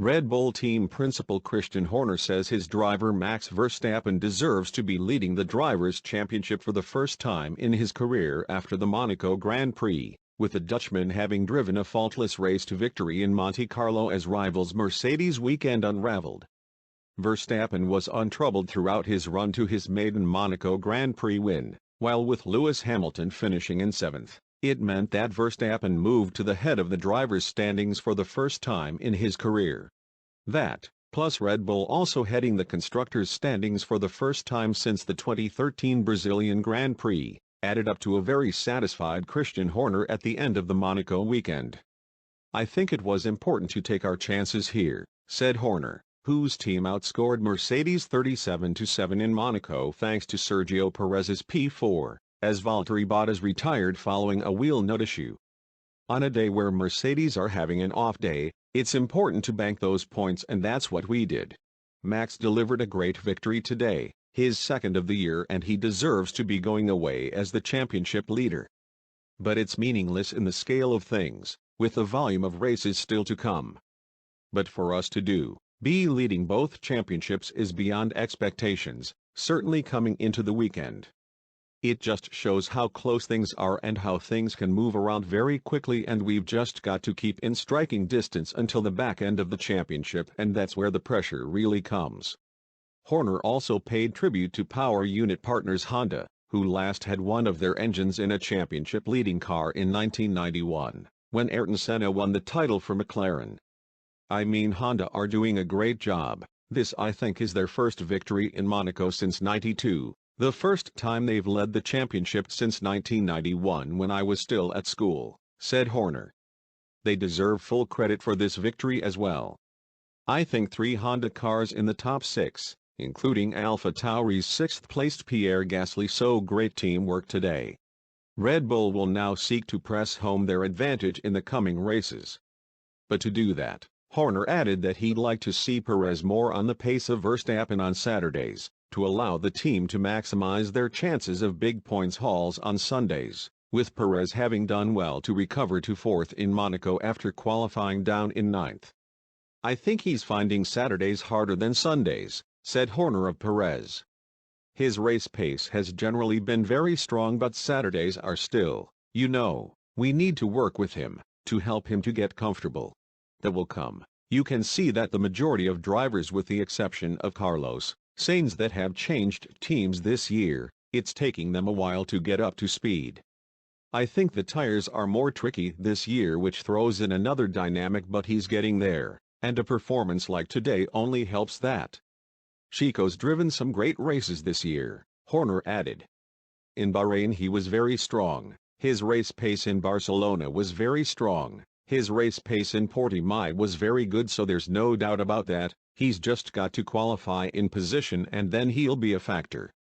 Red Bull team principal Christian Horner says his driver Max Verstappen deserves to be leading the Drivers' Championship for the first time in his career after the Monaco Grand Prix, with the Dutchman having driven a faultless race to victory in Monte Carlo as rivals Mercedes' weekend unraveled. Verstappen was untroubled throughout his run to his maiden Monaco Grand Prix win, while with Lewis Hamilton finishing in 7th. It meant that Verstappen moved to the head of the drivers' standings for the first time in his career. That, plus Red Bull also heading the constructors' standings for the first time since the 2013 Brazilian Grand Prix, added up to a very satisfied Christian Horner at the end of the Monaco weekend. "I think it was important to take our chances here," said Horner, whose team outscored Mercedes 37-7 in Monaco thanks to Sergio Perez's P4. As Valtteri Bottas retired following a wheel nut issue. "On a day where Mercedes are having an off day, it's important to bank those points, and that's what we did. Max delivered a great victory today, his second of the year, and he deserves to be going away as the championship leader. But it's meaningless in the scale of things, with the volume of races still to come. But for us to be leading both championships is beyond expectations, certainly coming into the weekend. It just shows how close things are and how things can move around very quickly, and we've just got to keep in striking distance until the back end of the championship, and that's where the pressure really comes." Horner also paid tribute to power unit partners Honda, who last had one of their engines in a championship-leading car in 1991, when Ayrton Senna won the title for McLaren. "I mean, Honda are doing a great job. This, I think, is their first victory in Monaco since '92. The first time they've led the championship since 1991 when I was still at school," said Horner. "They deserve full credit for this victory as well. I think 3 Honda cars in the top 6, including AlphaTauri's 6th-placed Pierre Gasly, so great teamwork today. Red Bull will now seek to press home their advantage in the coming races. But to do that, Horner added that he'd like to see Perez more on the pace of Verstappen on Saturdays, to allow the team to maximize their chances of big points hauls on Sundays, with Perez having done well to recover to 4th in Monaco after qualifying down in 9th. "I think he's finding Saturdays harder than Sundays," said Horner of Perez. "His race pace has generally been very strong, but Saturdays are still, we need to work with him, to help him to get comfortable. That will come. You can see that the majority of drivers, with the exception of Carlos Sainz, that have changed teams this year, it's taking them a while to get up to speed. I think the tires are more tricky this year, which throws in another dynamic, but he's getting there, and a performance like today only helps that. Chico's driven some great races this year," Horner added. "In Bahrain he was very strong, his race pace in Barcelona was very strong, his race pace in Portimao was very good, so there's no doubt about that. He's just got to qualify in position and then he'll be a factor."